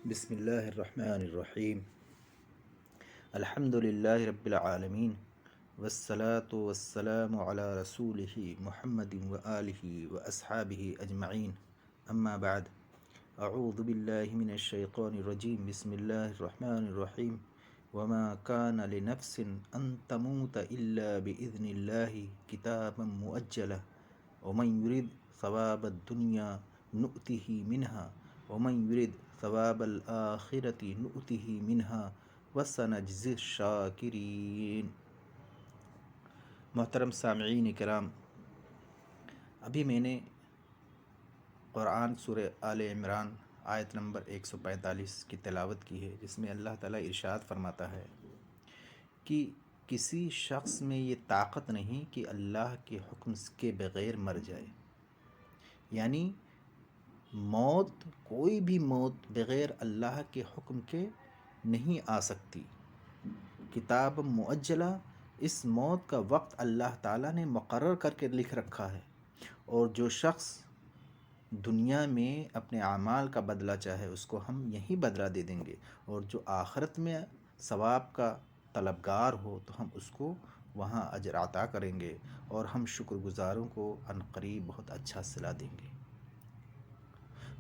بسم اللہ الرحمن الرحیم الحمد للہ رب العالمین والصلاة والسلام علی رسولہ محمد وآلہ واصحابہ اجمعین اما بعد اعوذ باللہ من الشیطان الرجیم بسم اللہ الرحمن الرحیم وما كان لنفس ان تموت الا باذن اللہ کتابا مؤجلا ومن يرد ثواب الدنیا نؤتہ منہا ومن يرد ثواب الآخرة نؤتہ منہا وسنجزی الشاکرین۔ محترم سامعین کرام، ابھی میں نے قرآن سورہ آل عمران آیت نمبر 145 کی تلاوت کی ہے، جس میں اللہ تعالیٰ ارشاد فرماتا ہے کہ کسی شخص میں یہ طاقت نہیں کہ اللہ کے حکم کے بغیر مر جائے، یعنی موت، کوئی بھی موت بغیر اللہ کے حکم کے نہیں آ سکتی۔ کتاب مؤجلہ، اس موت کا وقت اللہ تعالیٰ نے مقرر کر کے لکھ رکھا ہے، اور جو شخص دنیا میں اپنے اعمال کا بدلہ چاہے اس کو ہم یہی بدلہ دے دیں گے، اور جو آخرت میں ثواب کا طلبگار ہو تو ہم اس کو وہاں اجر عطا کریں گے، اور ہم شکر گزاروں کو عنقریب بہت اچھا صلہ دیں گے۔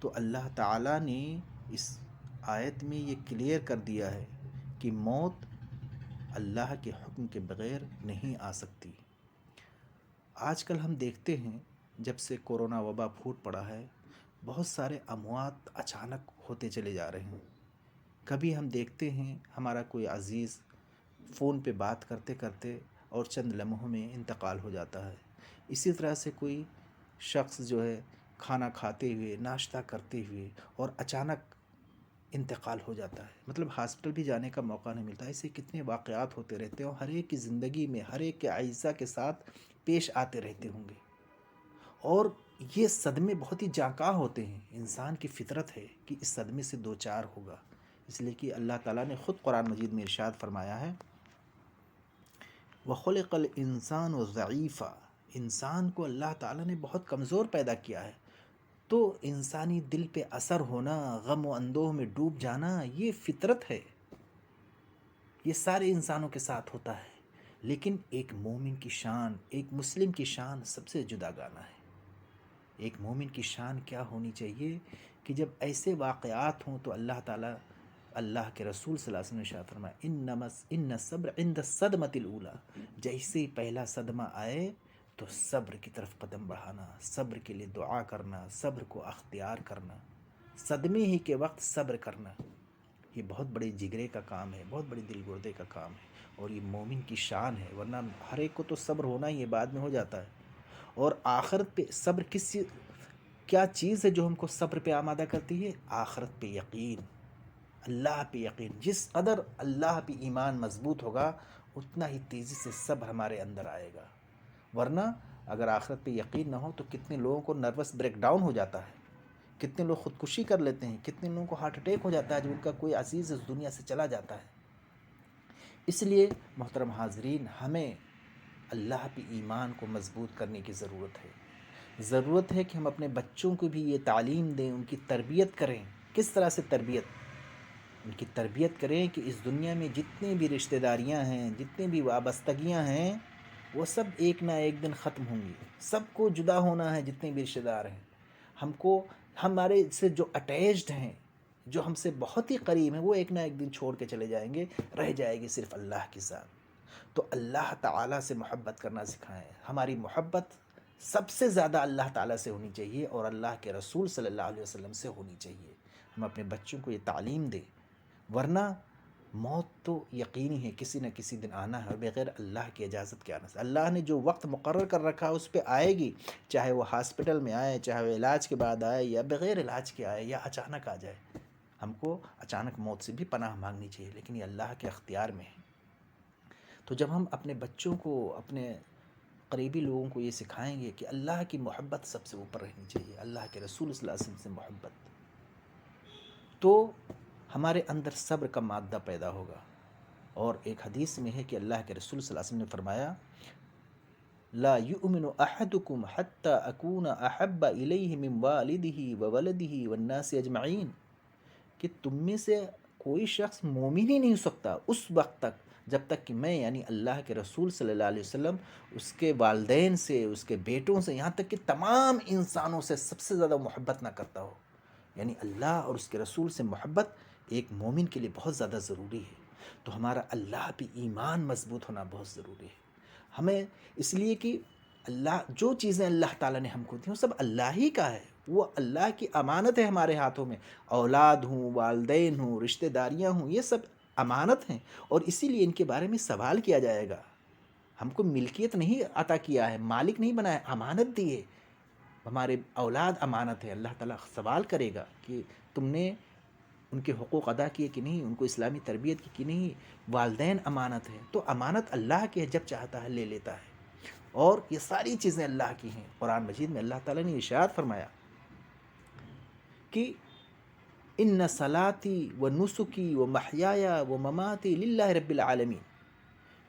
تو اللہ تعالیٰ نے اس آیت میں یہ کلیئر کر دیا ہے کہ موت اللہ کے حکم کے بغیر نہیں آ سکتی۔ آج کل ہم دیکھتے ہیں جب سے کورونا وبا پھوٹ پڑا ہے، بہت سارے اموات اچانک ہوتے چلے جا رہے ہیں۔ کبھی ہم دیکھتے ہیں ہمارا کوئی عزیز فون پہ بات کرتے کرتے اور چند لمحوں میں انتقال ہو جاتا ہے۔ اسی طرح سے کوئی شخص جو ہے کھانا کھاتے ہوئے، ناشتہ کرتے ہوئے اور اچانک انتقال ہو جاتا ہے، مطلب ہاسپٹل بھی جانے کا موقع نہیں ملتا۔ ایسے کتنے واقعات ہوتے رہتے ہیں، اور ہر ایک کی زندگی میں ہر ایک کے اعزہ کے ساتھ پیش آتے رہتے ہوں گے، اور یہ صدمے بہت ہی جانکاہ ہوتے ہیں۔ انسان کی فطرت ہے کہ اس صدمے سے دو چار ہوگا، اس لیے کہ اللہ تعالیٰ نے خود قرآن مجید میں ارشاد فرمایا ہے وَخُلِقَ الْإِنسَانُ ضَعِيفًا، انسان کو اللہ تعالیٰ نے بہت کمزور پیدا کیا ہے، تو انسانی دل پہ اثر ہونا، غم و اندوہ میں ڈوب جانا، یہ فطرت ہے، یہ سارے انسانوں کے ساتھ ہوتا ہے۔ لیکن ایک مومن کی شان، ایک مسلم کی شان سب سے جدا گانا ہے۔ ایک مومن کی شان کیا ہونی چاہیے کہ جب ایسے واقعات ہوں تو اللہ تعالیٰ، اللہ کے رسول صلی اللہ علیہ وسلم نے ارشاد فرمایا ان الصبر عند الصدمۃ الاولی، جیسے ہی پہلا صدمہ آئے تو صبر کی طرف قدم بڑھانا، صبر کے لیے دعا کرنا، صبر کو اختیار کرنا، صدمے ہی کے وقت صبر کرنا، یہ بہت بڑے جگرے کا کام ہے، بہت بڑی دل گردے کا کام ہے، اور یہ مومن کی شان ہے۔ ورنہ ہر ایک کو تو صبر ہونا ہی ہے، بعد میں ہو جاتا ہے۔ اور آخرت پہ صبر کیا چیز ہے جو ہم کو صبر پہ آمادہ کرتی ہے؟ آخرت پہ یقین، اللہ پہ یقین۔ جس قدر اللہ پہ ایمان مضبوط ہوگا اتنا ہی تیزی سے صبر ہمارے اندر آئے گا۔ ورنہ اگر آخرت پہ یقین نہ ہو تو کتنے لوگوں کو نروس بریک ڈاؤن ہو جاتا ہے، کتنے لوگ خودکشی کر لیتے ہیں، کتنے لوگوں کو ہارٹ اٹیک ہو جاتا ہے جب ان کا کوئی عزیز اس دنیا سے چلا جاتا ہے۔ اس لیے محترم حاضرین، ہمیں اللہ پہ ایمان کو مضبوط کرنے کی ضرورت ہے۔ ضرورت ہے کہ ہم اپنے بچوں کو بھی یہ تعلیم دیں، ان کی تربیت کریں۔ کس طرح سے تربیت؟ ان کی تربیت کریں کہ اس دنیا میں جتنے بھی رشتہ داریاں ہیں، جتنے بھی وابستگیاں ہیں، وہ سب ایک نہ ایک دن ختم ہوں گی۔ سب کو جدا ہونا ہے، جتنے بھی رشتہ دار ہیں۔ ہم کو، ہمارے سے جو اٹیچڈ ہیں، جو ہم سے بہت ہی قریب ہیں، وہ ایک نہ ایک دن چھوڑ کے چلے جائیں گے، رہ جائے گی صرف اللہ کی ذات۔ تو اللہ تعالیٰ سے محبت کرنا سکھائیں۔ ہماری محبت سب سے زیادہ اللہ تعالیٰ سے ہونی چاہیے، اور اللہ کے رسول صلی اللہ علیہ وسلم سے ہونی چاہیے۔ ہم اپنے بچوں کو یہ تعلیم دیں، ورنہ موت تو یقینی ہے، کسی نہ کسی دن آنا ہے، بغیر اللہ کی اجازت کے آنا ہے۔ اللہ نے جو وقت مقرر کر رکھا ہے اس پہ آئے گی، چاہے وہ ہاسپٹل میں آئے، چاہے وہ علاج کے بعد آئے، یا بغیر علاج کے آئے، یا اچانک آ جائے۔ ہم کو اچانک موت سے بھی پناہ مانگنی چاہیے، لیکن یہ اللہ کے اختیار میں ہے۔ تو جب ہم اپنے بچوں کو، اپنے قریبی لوگوں کو یہ سکھائیں گے کہ اللہ کی محبت سب سے اوپر رہنی چاہیے، اللہ کے رسول صلی اللہ علیہ وسلم سے محبت، تو ہمارے اندر صبر کا مادہ پیدا ہوگا۔ اور ایک حدیث میں ہے کہ اللہ کے رسول صلی اللہ علیہ وسلم نے فرمایا لا یؤمن احدکم حتی اکون احب الیہ من والدہ وولدہ والناس اجمعین، کہ تم میں سے کوئی شخص مومن ہی نہیں ہو سکتا اس وقت تک جب تک کہ میں یعنی اللہ کے رسول صلی اللہ علیہ وسلم اس کے والدین سے، اس کے بیٹوں سے، یہاں تک کہ تمام انسانوں سے سب سے زیادہ محبت نہ کرتا ہو۔ یعنی اللہ اور اس کے رسول سے محبت ایک مومن کے لیے بہت زیادہ ضروری ہے۔ تو ہمارا اللہ پہ ایمان مضبوط ہونا بہت ضروری ہے ہمیں، اس لیے کہ اللہ جو چیزیں اللہ تعالیٰ نے ہم کو دی وہ سب اللہ ہی کا ہے، وہ اللہ کی امانت ہے ہمارے ہاتھوں میں۔ اولاد ہوں، والدین ہوں، رشتہ داریاں ہوں، یہ سب امانت ہیں، اور اسی لیے ان کے بارے میں سوال کیا جائے گا۔ ہم کو ملکیت نہیں عطا کیا ہے، مالک نہیں بنایا، امانت دی ہے۔ ہمارے اولاد امانت ہے، اللہ تعالیٰ سوال کرے گا کہ تم نے ان کے حقوق ادا کیے کہ نہیں، ان کو اسلامی تربیت کی کہ نہیں۔ والدین امانت ہے، تو امانت اللہ کی ہے، جب چاہتا ہے لے لیتا ہے، اور یہ ساری چیزیں اللہ کی ہیں۔ قرآن مجید میں اللہ تعالیٰ نے ارشاد فرمایا کہ ان صلاتی و نسکی و محیایا و مماتی للہ رب العالمین،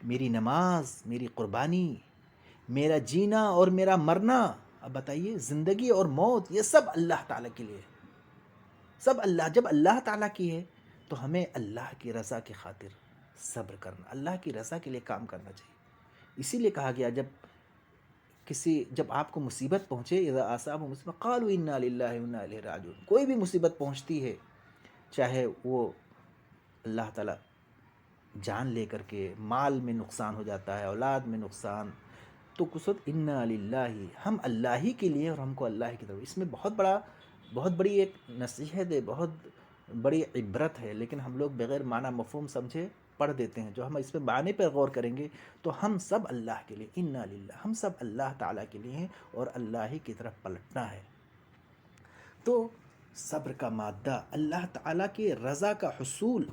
میری نماز، میری قربانی، میرا جینا اور میرا مرنا، اب بتائیے زندگی اور موت یہ سب اللہ تعالیٰ کے لیے، سب اللہ، جب اللہ تعالیٰ کی ہے تو ہمیں اللہ کی رضا کی خاطر صبر کرنا، اللہ کی رضا کے لیے کام کرنا چاہیے۔ اسی لیے کہا گیا جب آپ کو مصیبت پہنچے، اذا اصاب مصیبت قالوا انا للہ و انا الیہ راجعون، کوئی بھی مصیبت پہنچتی ہے، چاہے وہ اللہ تعالیٰ جان لے کر کے، مال میں نقصان ہو جاتا ہے، اولاد میں نقصان، تو قصد انا للہ، ہم اللہ ہی کے لیے اور ہم کو اللہ کی طرف۔ اس میں بہت بڑی ایک نصیحت ہے، بہت بڑی عبرت ہے، لیکن ہم لوگ بغیر معنی مفہوم سمجھے پڑھ دیتے ہیں۔ جو ہم اس پہ معنی پر غور کریں گے تو ہم سب اللہ کے لیے، انا للہ، ہم سب اللہ تعالیٰ کے لیے ہیں اور اللہ ہی کی طرف پلٹنا ہے۔ تو صبر کا مادہ، اللہ تعالیٰ کی رضا کا حصول،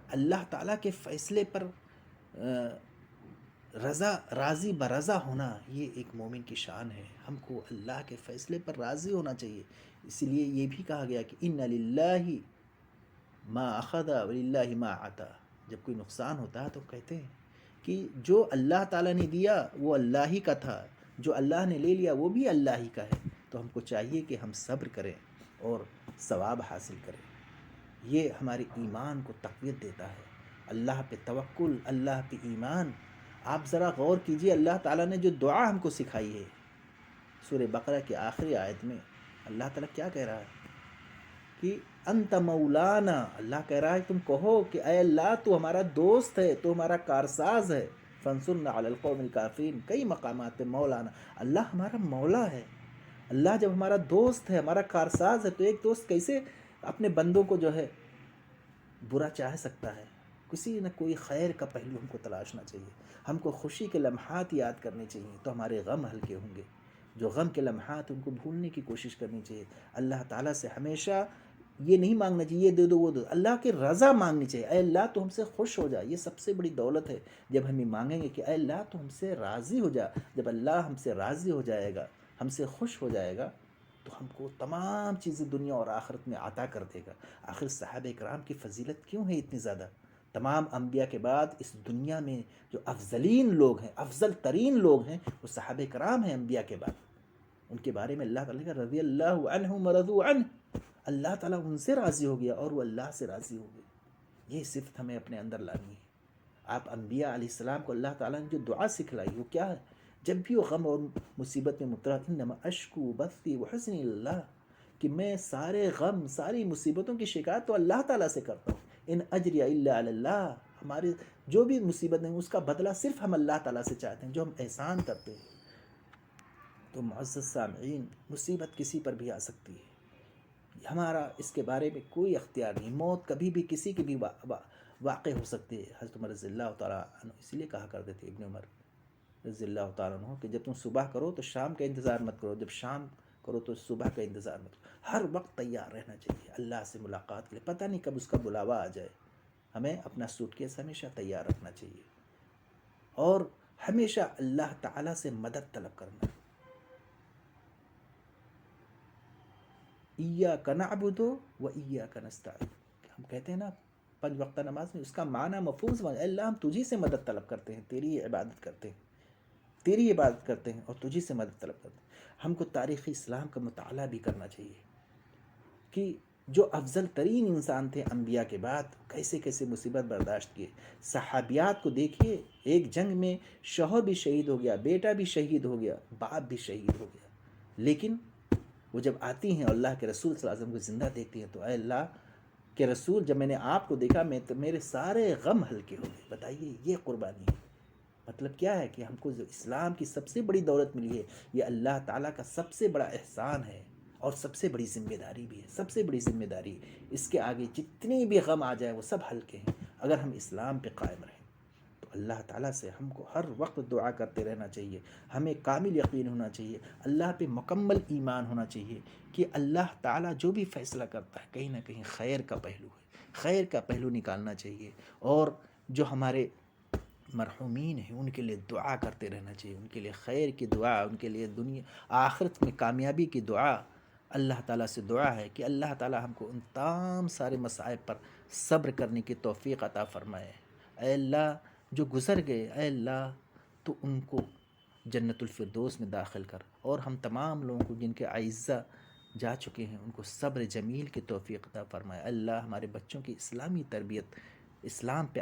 اللہ تعالیٰ کے فیصلے پر راضی برضا ہونا، یہ ایک مومن کی شان ہے۔ ہم کو اللہ کے فیصلے پر راضی ہونا چاہیے۔ اسی لیے یہ بھی کہا گیا کہ ان للہ ما اخذ وللہ ما عطا، جب کوئی نقصان ہوتا ہے تو کہتے ہیں کہ جو اللہ تعالیٰ نے دیا وہ اللہ ہی کا تھا، جو اللہ نے لے لیا وہ بھی اللہ ہی کا ہے۔ تو ہم کو چاہیے کہ ہم صبر کریں اور ثواب حاصل کریں۔ یہ ہمارے ایمان کو تقویت دیتا ہے، اللہ پہ توکل، اللہ پہ ایمان۔ آپ ذرا غور کیجئے، اللہ تعالیٰ نے جو دعا ہم کو سکھائی ہے سورہ بقرہ کی آخری آیت میں، اللہ تعالیٰ کیا کہہ رہا ہے کہ انت مولانا، اللہ کہہ رہا ہے تم کہو کہ اے اللہ تو ہمارا دوست ہے، تو ہمارا کارساز ہے، فانصرنا علی القوم الکافرین، کئی مقامات پہ مولانا، اللہ ہمارا مولا ہے۔ اللہ جب ہمارا دوست ہے، ہمارا کارساز ہے، تو ایک دوست کیسے اپنے بندوں کو جو ہے برا چاہ سکتا ہے؟ کسی نہ کوئی خیر کا پہلو ہم کو تلاشنا چاہیے، ہم کو خوشی کے لمحات یاد کرنے چاہیے، تو ہمارے غم ہلکے ہوں گے۔ جو غم کے لمحات ان کو بھولنے کی کوشش کرنی چاہیے۔ اللہ تعالیٰ سے ہمیشہ یہ نہیں مانگنا چاہیے یہ دے دو وہ دو، اللہ کی رضا مانگنی چاہیے۔ اے اللہ تو ہم سے خوش ہو جا، یہ سب سے بڑی دولت ہے۔ جب ہم یہ مانگیں گے کہ اے اللہ تو ہم سے راضی ہو جا، جب اللہ ہم سے راضی ہو جائے گا، ہم سے خوش ہو جائے گا، تو ہم کو تمام چیزیں دنیا اور آخرت میں عطا کر دے گا۔ آخر صحابہ کرام کی فضیلت کیوں ہے اتنی زیادہ؟ تمام انبیاء کے بعد اس دنیا میں جو افضلین لوگ ہیں، افضل ترین لوگ ہیں، وہ صحابہ کرام ہیں انبیاء کے بعد۔ ان کے بارے میں اللہ تعالیٰ کا رضی اللہ عنہم ورضوا عنہ، اللہ تعالیٰ ان سے راضی ہو گیا اور وہ اللہ سے راضی ہو گئے۔ یہ صفت ہمیں اپنے اندر لانی ہے۔ آپ انبیاء علیہ السلام کو اللہ تعالیٰ نے جو دعا سکھلائی وہ کیا ہے؟ جب بھی وہ غم اور مصیبت میں مبتلا، انما اشکو بثی وحزنی اللہ، کہ میں سارے غم، ساری مصیبتوں کی شکایت تو اللہ تعالیٰ سے کرتا ہوں۔ ان اجری الا علی اللہ، ہمارے جو بھی مصیبت ہے اس کا بدلہ صرف ہم اللہ تعالیٰ سے چاہتے ہیں، جو ہم احسان کرتے ہیں۔ تو معزز سامعین، مصیبت کسی پر بھی آ سکتی ہے، ہمارا اس کے بارے میں کوئی اختیار نہیں۔ موت کبھی بھی کسی کی بھی واقع ہو سکتی ہے۔ حضرت عمر رضی اللہ تعالیٰ عنہ اسی لیے کہا کرتے تھے، ابن عمر رضی اللہ تعالیٰ عنہ، کہ جب تم صبح کرو تو شام کا انتظار مت کرو، جب شام کرو تو صبح کا انتظار مت کرو۔ ہر وقت تیار رہنا چاہیے اللہ سے ملاقات کے لیے، پتہ نہیں کب اس کا بلاوا آ جائے۔ ہمیں اپنا سوٹ کیس ہمیشہ تیار رکھنا چاہیے اور ہمیشہ اللہ تعالیٰ سے مدد طلب کرنا۔ ایاک نعبد و ایاک نستعین، ہم کہتے ہیں نا 5 وقتہ نماز میں، اس کا معنی مفہوم سمجھ، اے اللہ ہم تجھی سے مدد طلب کرتے ہیں، تیری عبادت کرتے ہیں، تیری عبادت کرتے ہیں اور تجھی سے مدد طلب کرتے ہیں۔ ہم کو تاریخ اسلام کا مطالعہ بھی کرنا چاہیے کہ جو افضل ترین انسان تھے انبیاء کے بعد، کیسے کیسے مصیبت برداشت کیے۔ صحابیات کو دیکھیے، ایک جنگ میں شوہر بھی شہید ہو گیا، بیٹا بھی شہید ہو گیا، باپ بھی شہید ہو گیا، لیکن وہ جب آتی ہیں اور اللہ کے رسول صلی اللہ علیہ وسلم کو زندہ دیکھتی ہیں تو اے اللہ کے رسول، جب میں نے آپ کو دیکھا میرے سارے غم ہلکے ہو گئے۔ بتائیے یہ قربانی ہے۔ مطلب کیا ہے کہ ہم کو جو اسلام کی سب سے بڑی دولت ملی ہے، یہ اللہ تعالیٰ کا سب سے بڑا احسان ہے، اور سب سے بڑی ذمہ داری بھی ہے، سب سے بڑی ذمہ داری۔ اس کے آگے جتنی بھی غم آ جائے وہ سب ہلکے ہیں، اگر ہم اسلام پہ قائم رہیں۔ تو اللہ تعالیٰ سے ہم کو ہر وقت دعا کرتے رہنا چاہیے، ہمیں کامل یقین ہونا چاہیے، اللہ پہ مکمل ایمان ہونا چاہیے کہ اللہ تعالیٰ جو بھی فیصلہ کرتا ہے کہیں نہ کہیں خیر کا پہلو ہے، خیر کا پہلو نکالنا چاہیے۔ اور جو ہمارے مرحومین ہیں ان کے لیے دعا کرتے رہنا چاہیے، ان کے لیے خیر کی دعا، ان کے لیے دنیا آخرت میں کامیابی کی دعا۔ اللہ تعالیٰ سے دعا ہے کہ اللہ تعالیٰ ہم کو ان تمام سارے مصائب پر صبر کرنے کی توفیق عطا فرمائے۔ اے اللہ جو گزر گئے، اے اللہ تو ان کو جنت الفردوس میں داخل کر، اور ہم تمام لوگوں کو جن کے اعزہ جا چکے ہیں ان کو صبر جمیل کی توفیق عطا فرمائے۔ اللہ ہمارے بچوں کی اسلامی تربیت، اسلام پہ